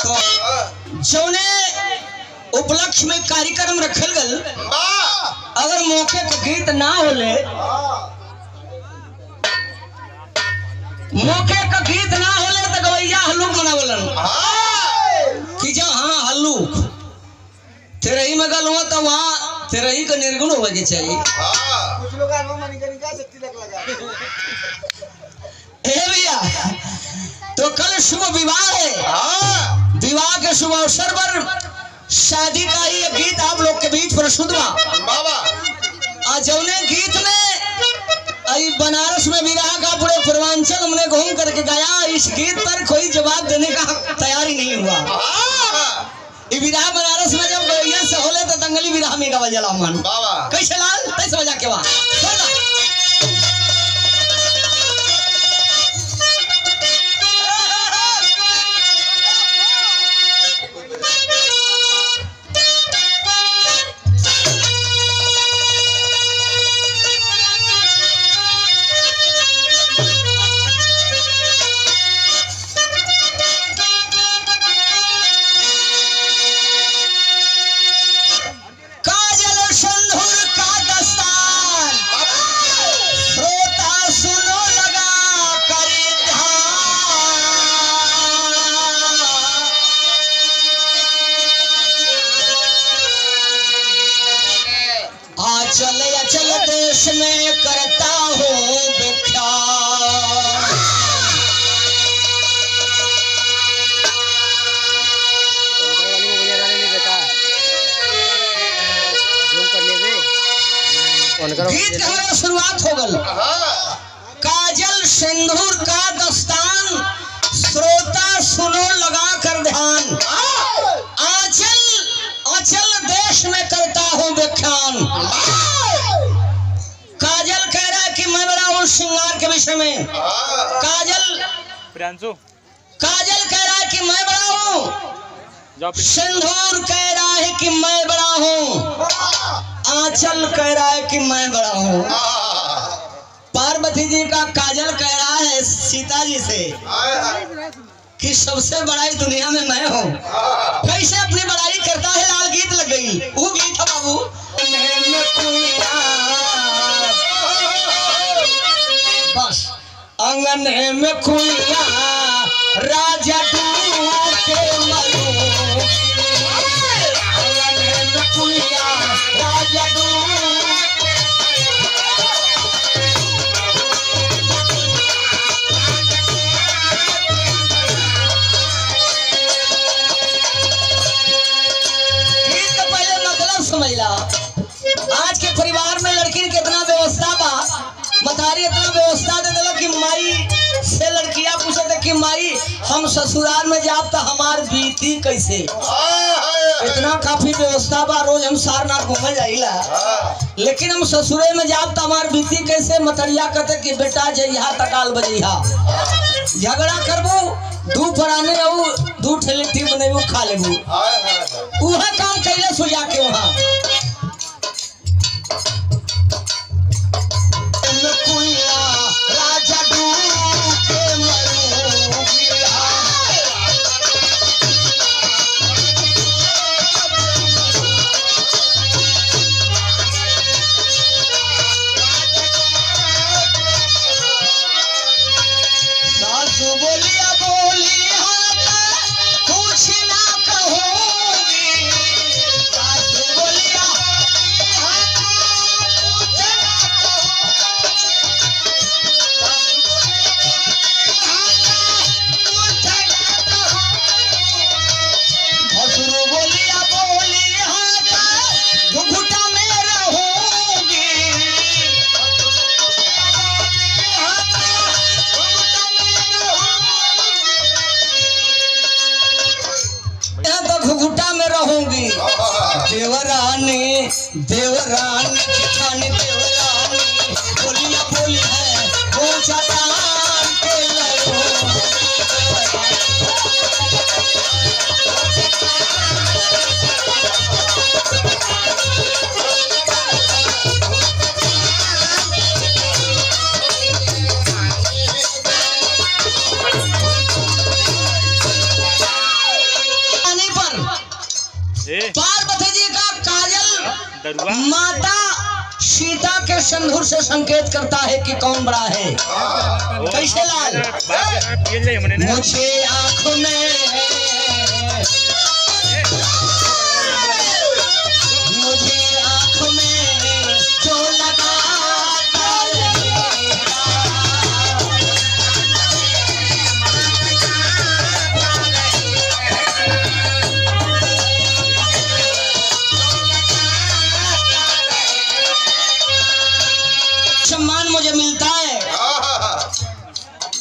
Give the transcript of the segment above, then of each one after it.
जौने उपलक्ष्य में कार्यक्रम रखल गल, अगर मौके का गीत ना होले, मौके का गीत ना होले तो गवैया हल्लुक मनावलन कि जा हाँ हल्लुक तेरही में गल हुआ तो वहाँ तेरही का निर्गुण होगा के चाहिए। कुछ लोग भैया तो कल शुभ विवाह है, विवाह के शुभ अवसर पर शादी का ये गीत आप लोग के बीच प्रस्तुत हुआ। जौने गीत में बनारस में विवाह का पूरे पूर्वांचल हमने घूम करके गाया, इस गीत पर कोई जवाब देने का तैयारी नहीं हुआ। ये विवाह बनारस में जब गैया से होले तो दंगली विवाह में गावा जला मन कैसे लाल कैसे बजा के वहाँ चल देश में करता हूँ विख्यात। गीत का शुरुआत हो गल, काजल सिंदूर का दस्तान श्रोता सुनो लगा कर ध्यान, आंचल आंचल देश में करता हूँ व्याख्यान। काजल कह रहा है कि मैं बड़ा हूँ श्रृंगार के विषय में, काजल कह रहा है कि मैं बड़ा हूँ, सिंदूर कह रहा है कि मैं बड़ा हूँ, आंचल कह रहा है कि मैं बड़ा हूँ। पार्वती जी का काजल कह रहा है सीता जी से कि सबसे बड़ा दुनिया में मैं हूँ। कैसे अपनी बड़ाई करता है, लाल गीत लग गई, वो गीत है बाबू। बस अंगने में खुइया राजा के मरू, अंगने में खुइया राजा आज के परिवार में लड़की के इतना व्यवस्था बा, मतारी इतना व्यवस्था दे दिला कि माई से लड़कियां पूछते कि माई हम ससुराल में जाब तो हमार बीती कैसे, इतना काफी व्यवस्था बा। रोज हम सारनाथ घूमे जाइला, लेकिन हम ससुरे में जाब तो हमार बीती कैसे। मतरिया कहते कि बेटा जइहा तकाल बजइहा, झगड़ा करबू दू पराने रहू, दू ठेलिट्टी बनेबू खा लेबू, उहा काम कैले सो जाके वहाँ राजा के मरू। सासू बोलिया बोली कुछ ना कहूँगी, सासू बोलिया घुघुटा में रहूंगी। देवरानी देवरानी जेठानी देवरानी बोलिया बोली है वो चटान के लड़ो। पार्वती जी का काजल माता सीता के सिंदूर से संकेत करता है कि कौन बड़ा है। कैसे लाल? मुझे आंखों में जो लगा सम्मान मुझे मिलता है।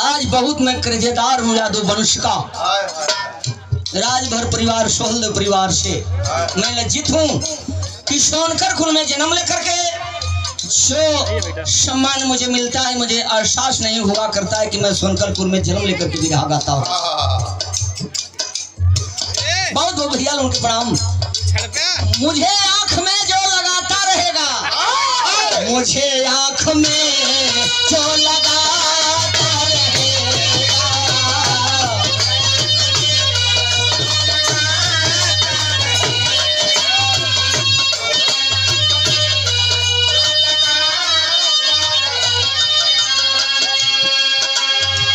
आज बहुत मैं कर्जेदार हूँ यादव वंश का। राजभर परिवार सोहल परिवार से मैं लज्जित हूँ कि सोनकर कुल में जन्म लेकर के जो सम्मान मुझे मिलता है, मुझे एहसास नहीं हुआ करता है कि मैं सोनकरपुर में जन्म लेकर के विरहा गाता हूँ। बहुत बहुत भैया उनके प्रणाम। मुझे आंख में जो लगाता रहेगा, मुझे आंख में जो लगाता रहेगा,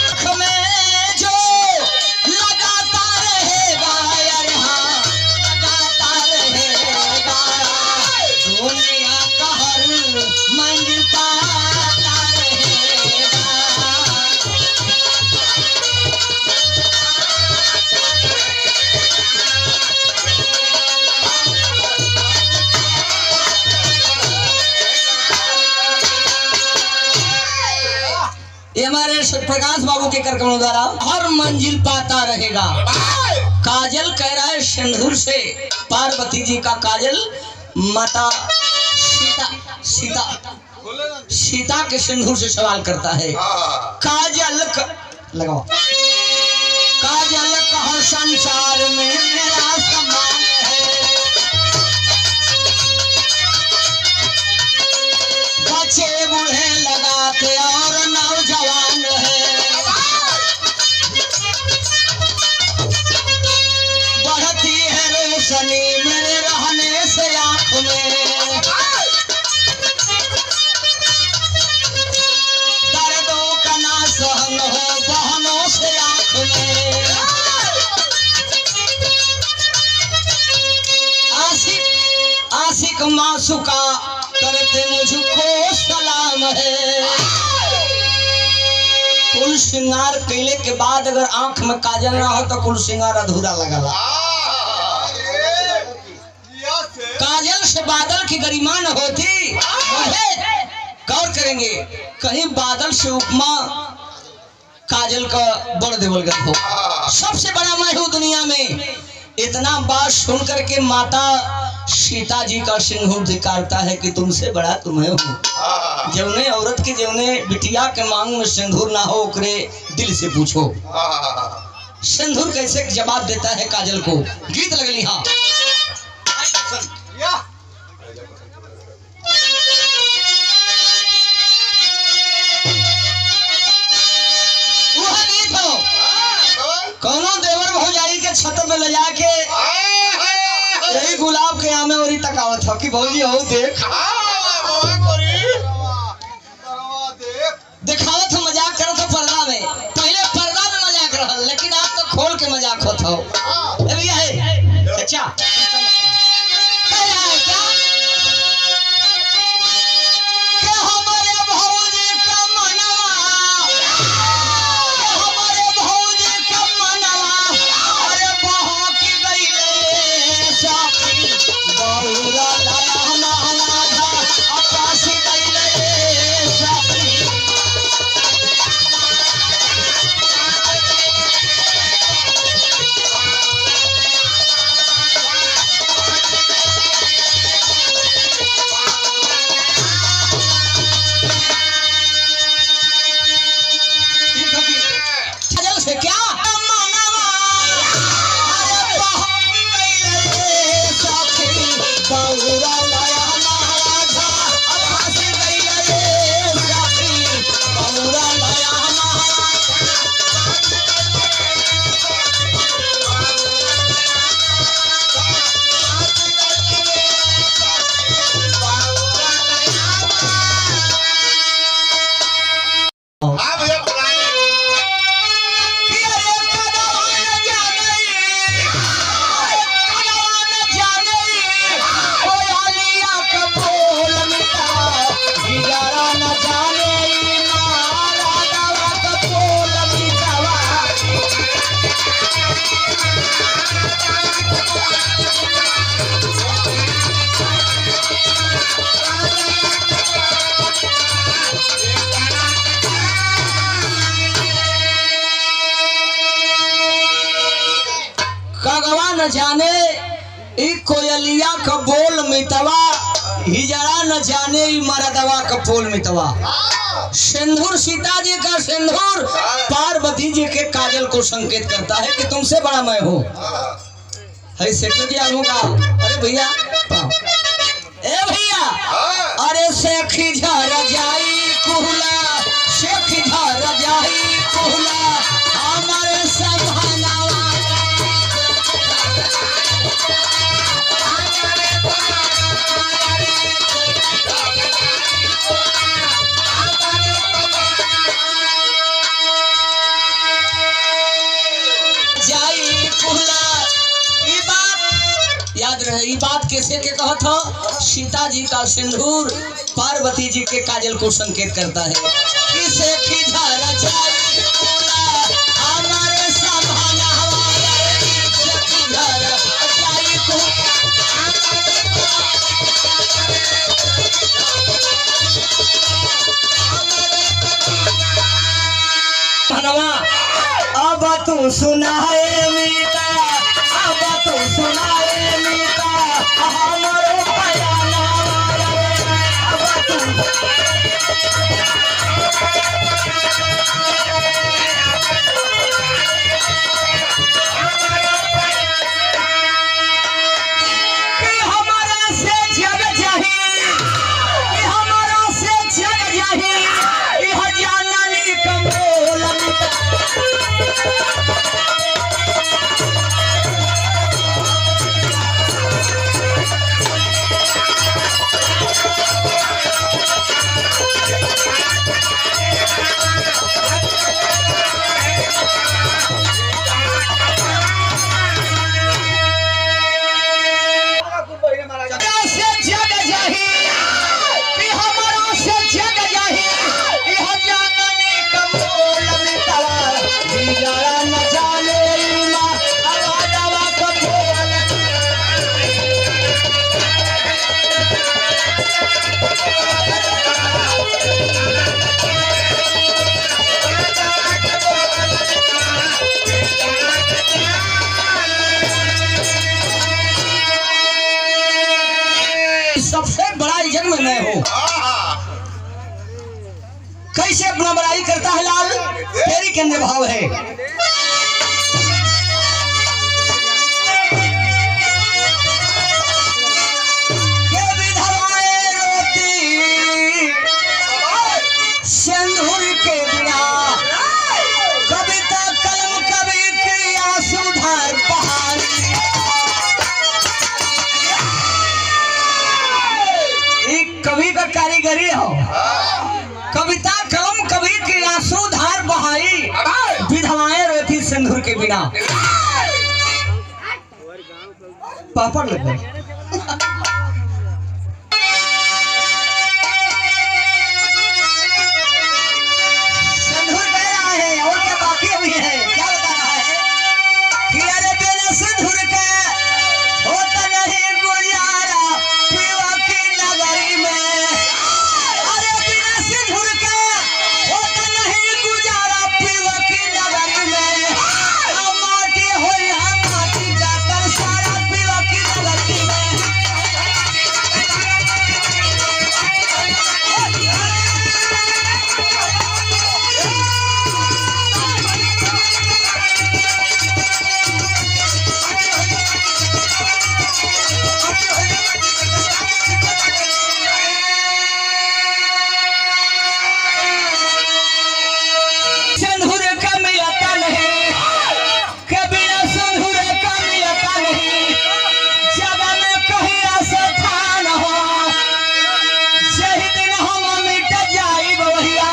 आंख में जो लगाता रहेगा, अरे हाँ लगाता रहेगा, दुनिया का हर मंजिल पाता रहेगा। ये हमारे प्रकाश बाबू के कार्यक्रमों द्वारा हर मंजिल पाता रहेगा। काजल कह रहा है सिंदूर से, पार्वती जी का काजल माता सीता के सिंदूर से सवाल करता है। काजल लगाओ, काजल कहो संसार में मेरा समान है, बच्चे बूढ़े लगाते और नौजवान है, बढ़ती है रोशनी मेरे रहने से आँख में, दर्दों का ना सहन हो बहनों से आँख में, आशिक मासूका करते मुझको सलाम है। कुल श्रृंगार कैले के बाद अगर आंख में काजल ना हो तो कुल श्रृंगार अधूरा लगला। काजल से बादल की गरिमा न होती। गौर करेंगे, कहीं बादल से उपमा काजल का बड़ देवल हो। सबसे बड़ा मैं हूँ दुनिया में। इतना बात सुनकर के माता सीता जी का सिंदूर धिकारता है कि तुमसे बड़ा तुम्हें हूँ। जवने औरत की जवने बिटिया के मांग में सिंदूर ना हो ओकरे दिल से पूछो सिंदूर कैसे जवाब देता है काजल को। गीत लगली हाँ कौनो देवर भौजाई के छत में ले जाके यही गुलाब के आमे और तकावत हो कि भौजी हो देख दिखावत हो, मजाक करत हो पर्दा में। पहले पर्दा में मजाक रहल, लेकिन आप तो खोल के मजाक होत हो। ए भैया है अच्छा कगवा न जाने ई कोयलिया का बोल मितवा, हिजड़ा न जाने ई मरदवा का पोल मितवा। सिंदूर सीता जी का सिंदूर पार्वती जी के काजल को संकेत करता है कि तुमसे बड़ा मैं हूँ। है सेठ जी आऊंगा। अरे भैया ए भैया, अरे सेखी झर जाई कुहला, सेखी झर जाई कुहला हमारे संभानावा। जाई कुहला, ई बात याद रहे। ई बात कैसे के कहत हो? सीता जी का सिंदूर पार्वती जी के काजल को संकेत करता है कि सेखी झर जाई कुहला हमारे संभानावा, सेखी झर जाई कुहला। अब तू सुनाए मीता, अब तू सुनाए मीता हमारो बयाना, अब तू कि हमारा से जग जाही, कि हमारा से जग जाही, यह जाननी कमोल मिता। सबसे बड़ा इज्जत में मैं हूँ। कैसे अपना बड़ाई करता है लाल, तेरी के भाव है। के विधवाएं रोती सिंदूर के बिना, कविता कलम कवि की आंसू धार बहारी। कवि का कारीगरी हो, कविता कलम कवि की आंसू धार बहाई, विधवाएं रोती सिंदूर के बिना। पापड़ लग गए। सिंदूर कह रहा है और क्या बाकी अभी है, क्या बता रहा है कि अरे बिना सिंदूर के होता नहीं गुजारा पीवा की नगरी में। अरे बिना सिंदूर के होता नहीं गुजारा पीवा की नगरी में। माटी हो या माटी जाकर सारा पीवा की नगरी में। सिंदूर का मिलता नहीं, के बिना सिंदूर का मिलता नहीं। जब में कहीं ऐसा था न हो, सही दिन हम मिट जाई बहिया,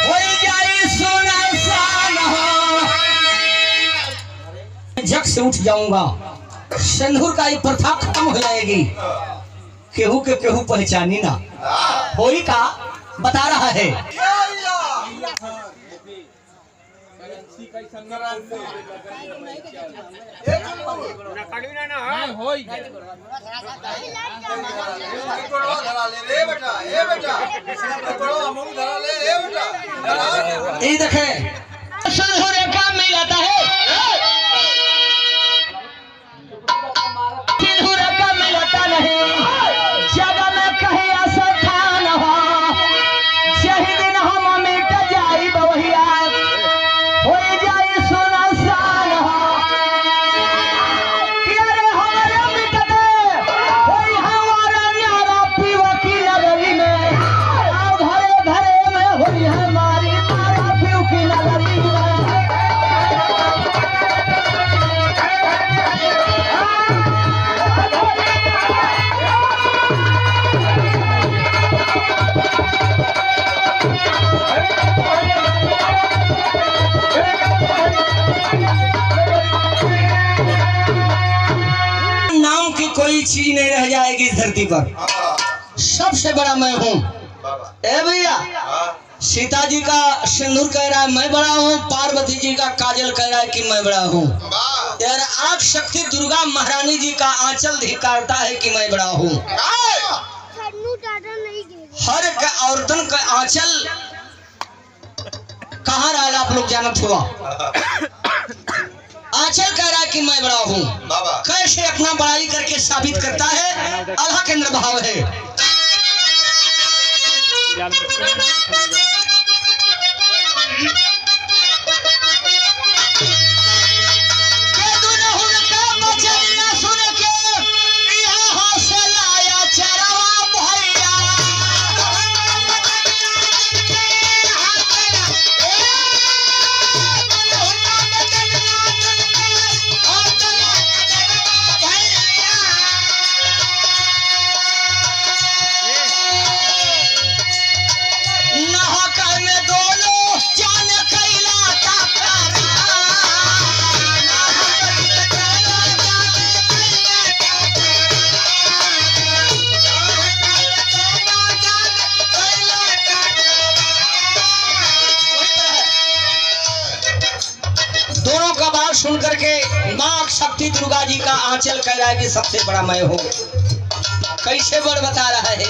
हो जाई सोना सा न हो। जग से उठ जाऊंगा, सिंदूर का ये प्रथा खत्म हो जाएगी। केहू के केहू पहचानी ना होई का बता रहा है। ये देखे सिंदूर का मिलता है, कोई चीज नहीं रह जाएगी इस धरती पर। सबसे बड़ा मैं हूँ। ए भैया, सीता जी का सिंदूर कह रहा है मैं बड़ा हूँ, पार्वती जी का काजल कह रहा है कि मैं बड़ा हूँ। यार आग शक्ति दुर्गा महारानी जी का आंचल धिकारता है कि मैं बड़ा हूँ। हर औरतन का आंचल कहाँ रहा आप लोग जानत हुआ। आंचल कह रहा है कि मैं बड़ा हूँ। कैसे अपना बड़ाई करके साबित करता है, अल्लाह के अंदर भाव है। सुन करके मां शक्ति दुर्गा जी का आंचल कह रहा है कि सबसे बड़ा मैं हूँ। कैसे बड़ बता रहा है।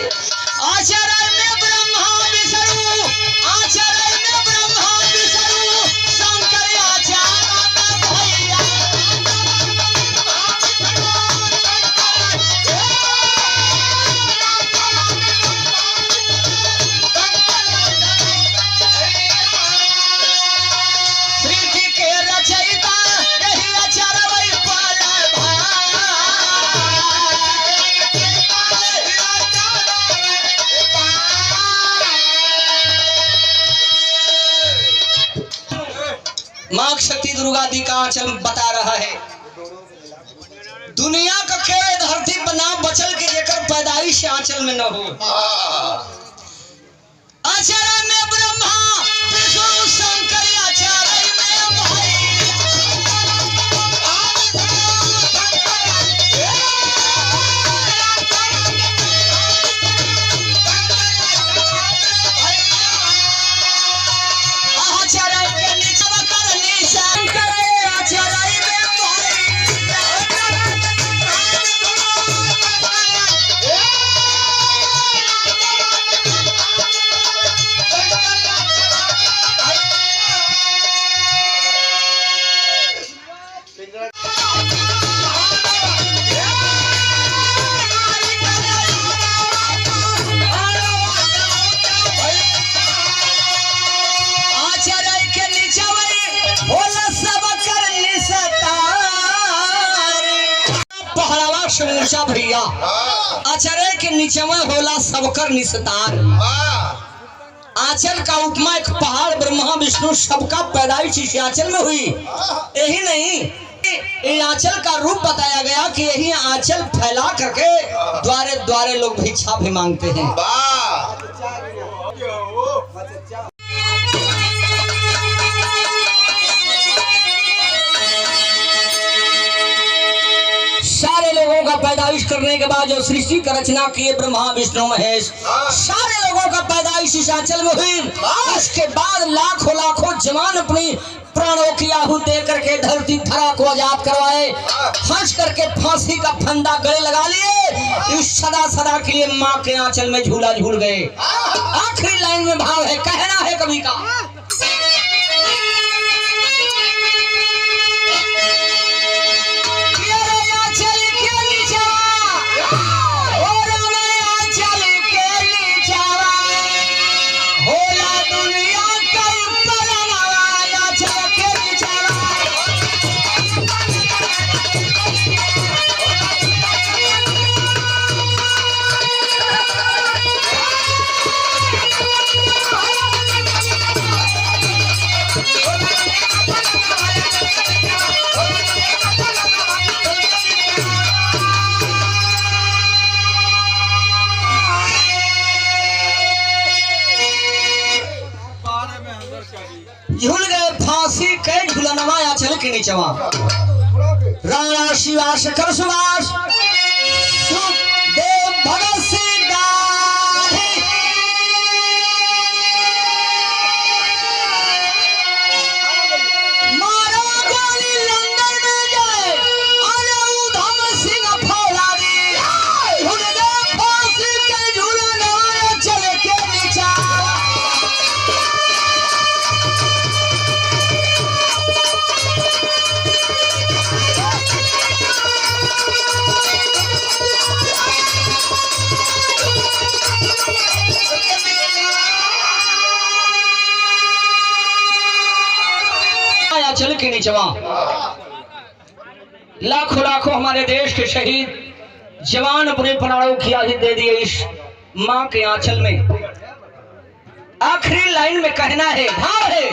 आचार्य में ब्रह्मा विष्णु, आचार्य में ब्रह्मा विष्णु शंकर आचार्य भैया। सृष्टि के रचयिता मां शक्ति दुर्गा जी का आंचल बता रहा है। दुनिया का खेल धरती पर ना बचल के जेकर पैदाइश आंचल में न हो। आचार्य में ब्रह्मा विष्णु शंकर आचार्य में भाई। आचार्य के नीचे ऊंचा भैया। आचार्य के नीचे में होला सबकर निस्तार। आंचल का उपमा एक पहाड़, ब्रह्मा विष्णु सबका पैदाइश इस आंचल में हुई। यही नहीं, ये आंचल का रूप बताया गया कि यही आंचल फैला करके द्वारे द्वारे लोग भिक्षा भी मांगते हैं। सारे लोगों का पैदाइश करने के बाद जो सृष्टि का रचना किए ब्रह्मा विष्णु महेश, सारे लोगों का पैदाइश इस आंचल में हुई। उसके बाद लाखों लाखों जवान अपनी प्राणों की आहुति दे करके धरती धरा को आजाद करवाए। हंस करके फांसी का फंदा गले लगा लिए। इस सदा सदा के लिए माँ के आंचल में झूला झूल गए। आखिरी लाइन में भाव है, कहना है कवि का। झूल गए फांसी के झूलनवा आंचल के नीचवा। राणा शिवा शकर सुभाष सुखदेव भगत सिंह गांधी मारो गोली लंदन में जाए अरे उधम सिंह फौलादी झूलने फांसी के झूलने चल के नीचा चल के नीचवा लाखों लाखों हमारे देश के शहीद जवान अपने प्राणों की आहुति दे दिए इस मां के आंचल में। आखिरी लाइन में कहना है, भाव है,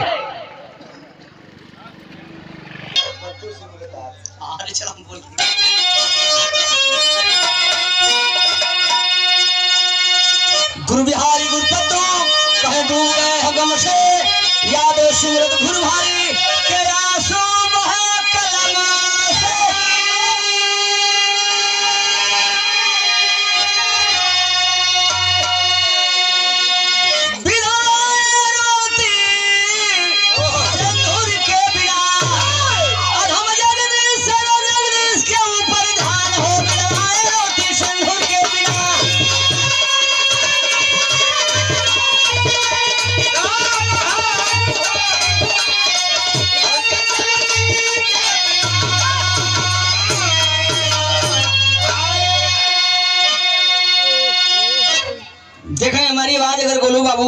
गुरु बिहारी गुरुपतु कहे डूबे गम से यादो सुरत गुरु भारी के आंसू बहे कलम से बिना रोती सिंदूर के बिना और हम जगदीश के ऊपर ध्यान हो बिना रोती सिंदूर के बिना। देखें हमारी आवाज अगर गोलू बाबू